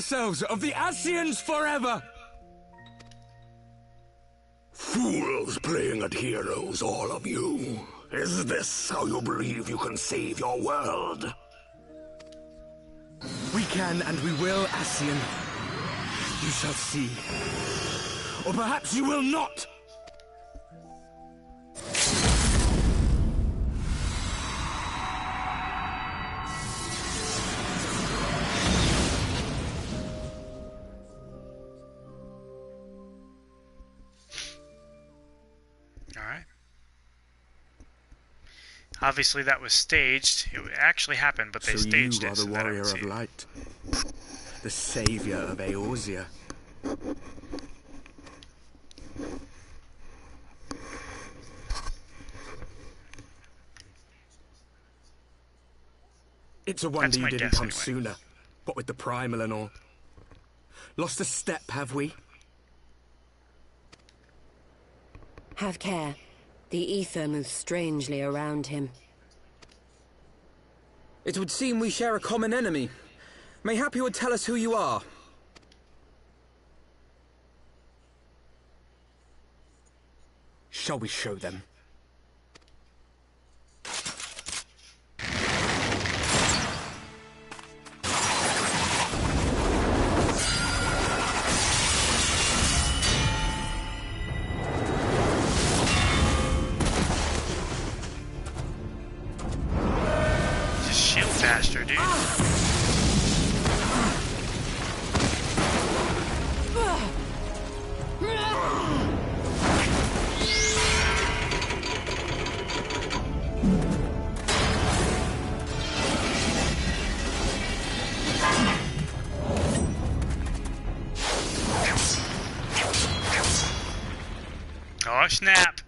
ourselves of the Ascians forever! Fools playing at heroes, all of you. Is this how you believe you can save your world? We can and we will, Ascian. You shall see. Or perhaps you will not! Alright. Obviously that was staged. It actually happened, but they staged it. So you are the warrior of light. The savior of Eorzea. It's a wonder you didn't come sooner. What with the primal and all. Lost a step, have we? Have care. The ether moves strangely around him. It would seem we share a common enemy. Mayhap you would tell us who you are. Shall we show them? Faster, dude. Oh snap!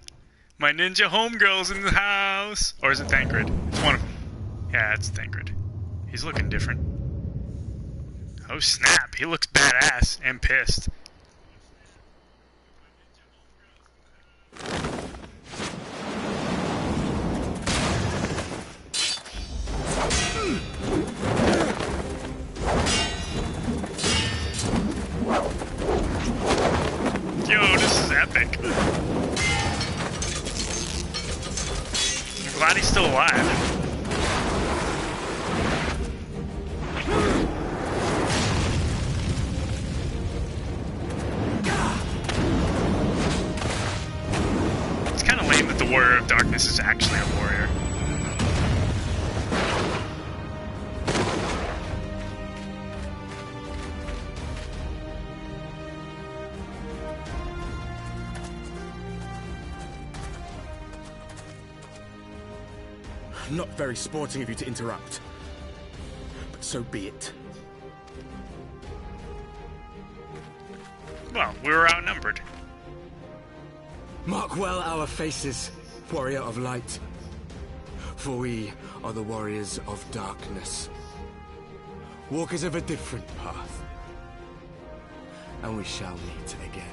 My ninja homegirl's in the house! Or is it Thancred? It's one of them. Yeah, it's Thancred. He's looking different. Oh snap, he looks badass and pissed. Yo, this is epic. I'm glad he's still alive. Warrior of Darkness is actually a warrior. Not very sporting of you to interrupt, but so be it. Well, we were outnumbered. Mark well our faces, warrior of light, for we are the warriors of darkness, walkers of a different path, and we shall meet again.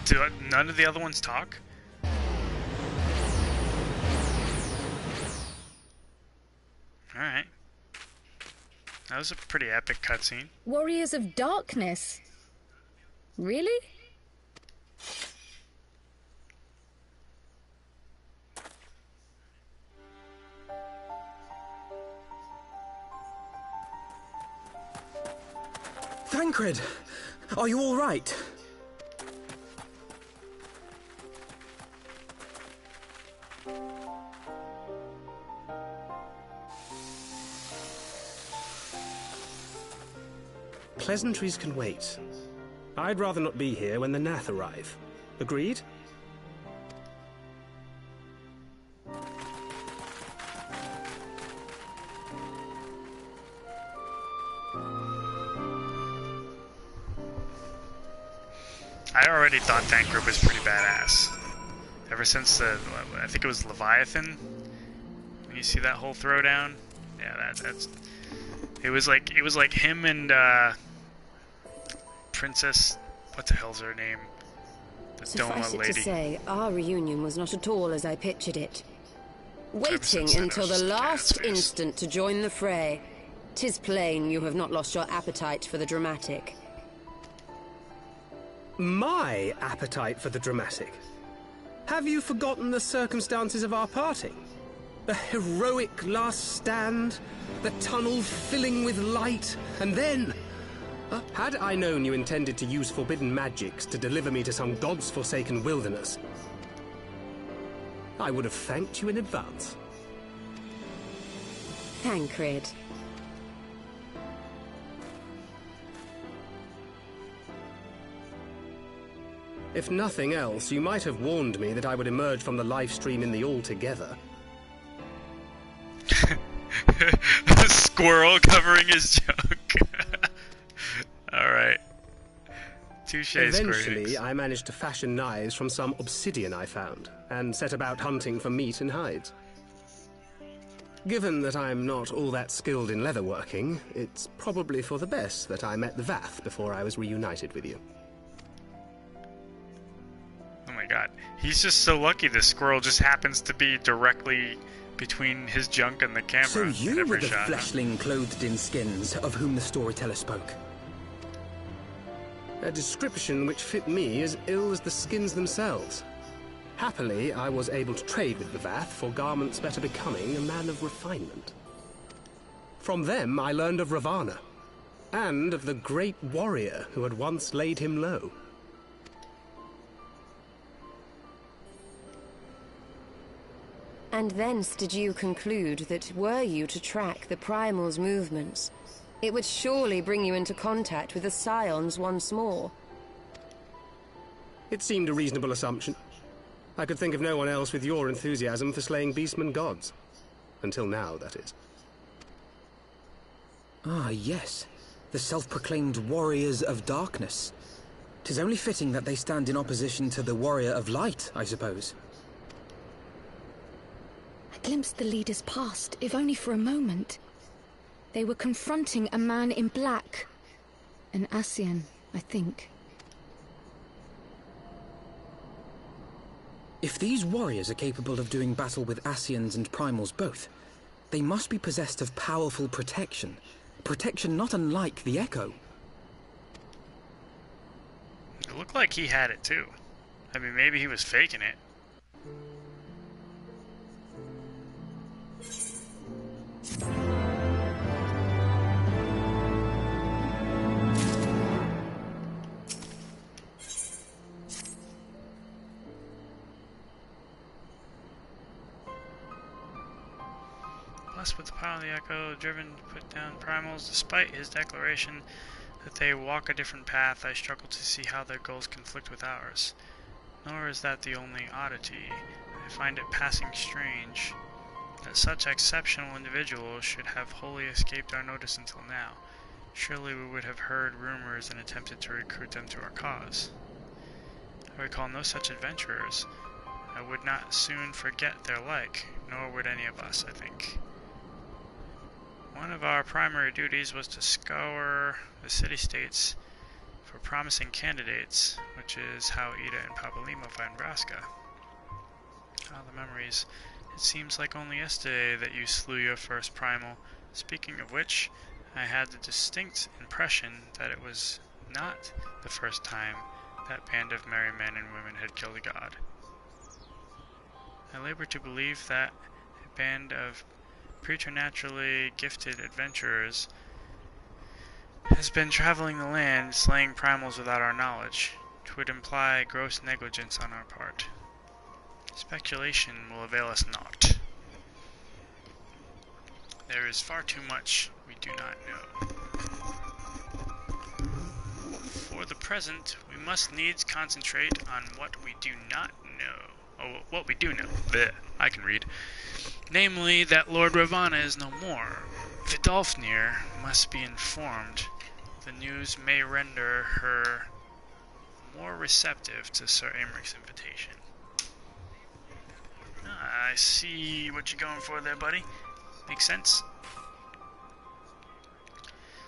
Do none of the other ones talk? Alright. That was a pretty epic cutscene. Warriors of Darkness? Really? Thancred, are you all right? Pleasantries can wait. I'd rather not be here when the Nath arrive. Agreed? I already thought Thancred was pretty badass. Ever since the, I think it was Leviathan, when you see that whole throwdown, yeah, that's. It was like him and Princess, what the hell's her name? The Suffice Doma it lady. to say, our reunion was not at all as I pictured it. Waiting until the last instant to join the fray. 'Tis plain you have not lost your appetite for the dramatic. My appetite for the dramatic? Have you forgotten the circumstances of our parting? The heroic last stand, the tunnel filling with light, and then... had I known you intended to use forbidden magics to deliver me to some god's forsaken wilderness, I would have thanked you in advance. Tancred. If nothing else, you might have warned me that I would emerge from the live stream in the all-together. A squirrel covering his junk. Alright. Touche, Eventually, I managed to fashion knives from some obsidian I found, and set about hunting for meat and hides. Given that I'm not all that skilled in leatherworking, it's probably for the best that I met the Vath before I was reunited with you. Oh my god. He's just so lucky the squirrel just happens to be directly between his junk and the camera. So you were the shot, fleshling clothed in skins of whom the storyteller spoke. A description which fit me as ill as the skins themselves. Happily, I was able to trade with the Vath for garments better becoming a man of refinement. From them, I learned of Ravana, and of the great warrior who had once laid him low. And thence did you conclude that were you to track the Primal's movements, it would surely bring you into contact with the Scions once more. It seemed a reasonable assumption. I could think of no one else with your enthusiasm for slaying beastmen gods. Until now, that is. Ah, yes. The self-proclaimed Warriors of Darkness. 'Tis only fitting that they stand in opposition to the Warrior of Light, I suppose. I glimpsed the leaders past, if only for a moment. They were confronting a man in black. An Ascian, I think. If these warriors are capable of doing battle with Ascians and Primals both, they must be possessed of powerful protection. Protection not unlike the Echo. It looked like he had it too. I mean, maybe he was faking it. Blessed with the power of the Echo, driven to put down primals, despite his declaration that they walk a different path, I struggle to see how their goals conflict with ours. Nor is that the only oddity. I find it passing strange that such exceptional individuals should have wholly escaped our notice until now. Surely we would have heard rumors and attempted to recruit them to our cause. I recall no such adventurers. I would not soon forget their like, nor would any of us, I think. One of our primary duties was to scour the city-states for promising candidates, which is how Ida and Papalymo find Vraska. Ah, the memories. It seems like only yesterday that you slew your first primal. Speaking of which, I had the distinct impression that it was not the first time that band of merry men and women had killed a god. I labor to believe that a band of preternaturally gifted adventurers has been traveling the land, slaying primals without our knowledge. It would imply gross negligence on our part. Speculation will avail us naught. There is far too much we do not know. For the present, we must needs concentrate on what we do not know. Oh, what we do know. Blech, I can read. Namely, that Lord Ravana is no more. Vidolfnir must be informed. The news may render her more receptive to Sir Aymric's invitation. I see what you're going for there, buddy. Makes sense.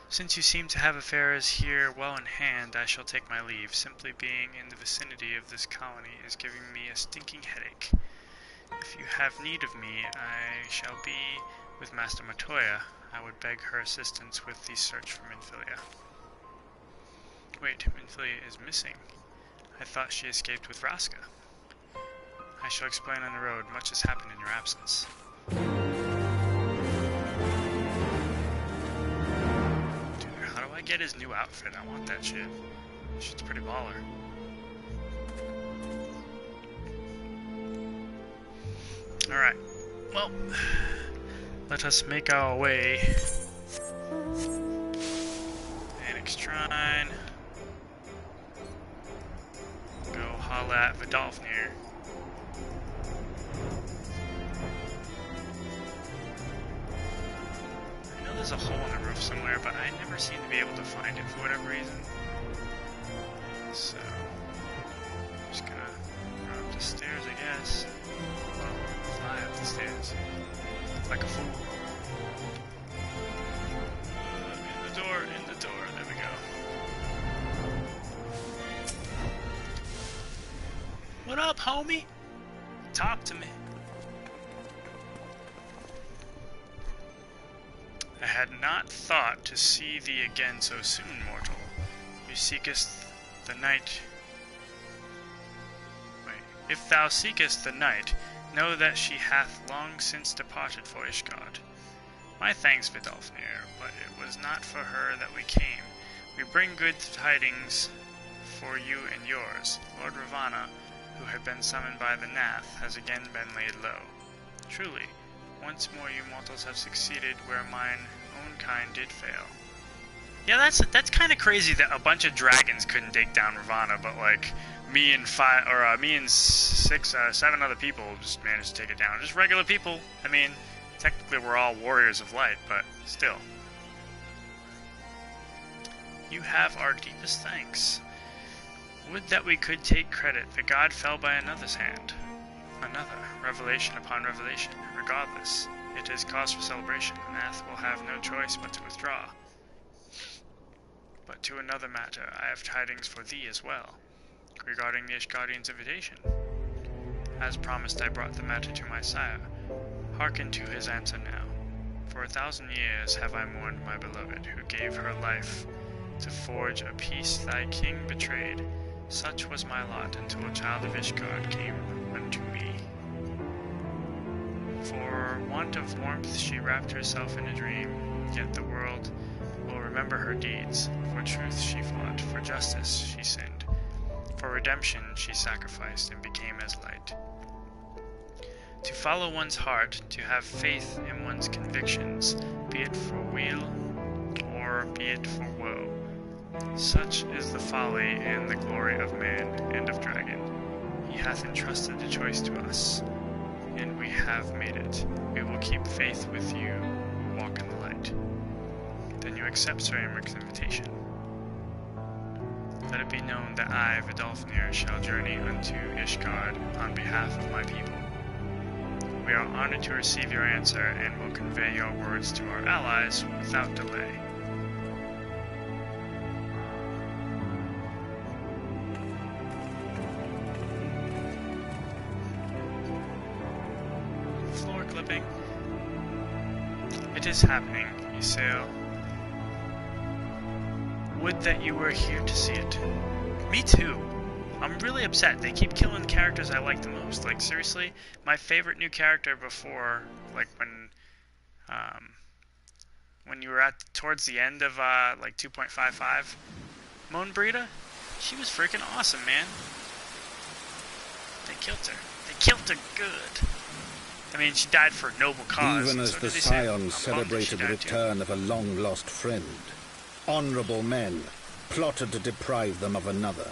Since you seem to have affairs here well in hand, I shall take my leave. Simply being in the vicinity of this colony is giving me a stinking headache. If you have need of me, I shall be with Master Matoya. I would beg her assistance with the search for Minfilia. Wait, Minfilia is missing. I thought she escaped with Vraska. I shall explain on the road. Much has happened in your absence. Dude, how do I get his new outfit? I want that shit. That shit's pretty baller. Alright, well, let us make our way. Annex Shrine. Go holla at Vidalfnir. I know there's a hole in the roof somewhere, but I never seem to be able to find it for whatever reason. So, I'm just gonna run up the stairs, I guess. Fly up the stairs. Like a fool. In the door, there we go. What up, homie? Talk to me. I had not thought to see thee again so soon, mortal. You seekest the night. Wait. If thou seekest the night, know that she hath long since departed for Ishgard. My thanks, Vidalfnir, but it was not for her that we came. We bring good tidings for you and yours. Lord Ravana, who had been summoned by the Nath, has again been laid low. Truly, once more you mortals have succeeded where mine own kind did fail. Yeah, that's kind of crazy that a bunch of dragons couldn't take down Ravana, but like me and seven other people just managed to take it down. Just regular people. I mean, technically we're all warriors of light, but still. You have our deepest thanks. Would that we could take credit. The god fell by another's hand. Another, revelation upon revelation. Regardless, it is cause for celebration. Nath will have no choice but to withdraw. But to another matter, I have tidings for thee as well, regarding the Ishgardian's invitation. As promised, I brought the matter to my sire. Hearken to his answer now. For 1,000 years have I mourned my beloved, who gave her life to forge a peace thy king betrayed. Such was my lot until a child of Ishgard came unto me. For want of warmth she wrapped herself in a dream, yet the world will remember her deeds. For truth she fought, for justice she sinned, for redemption she sacrificed and became as light. To follow one's heart, to have faith in one's convictions, be it for weal or be it for woe. Such is the folly and the glory of man and of dragon. He hath entrusted the choice to us, and we have made it. We will keep faith with you who walk in the light. Then you accept Sir Imric's invitation. Let it be known that I, Vidalfnir, shall journey unto Ishgard on behalf of my people. We are honored to receive your answer and will convey your words to our allies without delay. Floor clipping. It is happening, Ysael. Would that you were here to see it. Me too. I'm really upset. They keep killing the characters I like the most. Like, seriously, my favorite new character before, like, when you were towards the end of, like, 2.55, Moan Brita, she was freaking awesome, man. They killed her. They killed her good. I mean, she died for a noble cause. Even as so the did Scions say. I'm bummed that she celebrated the died too. return of a long-lost friend, honorable men plotted to deprive them of another.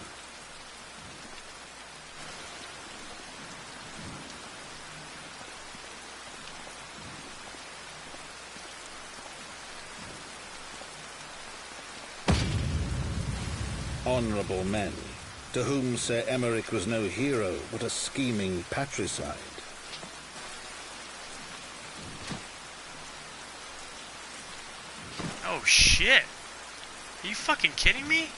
Honorable men, to whom Sir Emeric was no hero, but a scheming patricide. Oh shit! Are you fucking kidding me?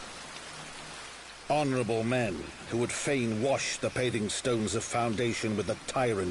Honorable men, who would fain wash the paving stones of foundation with the tyrant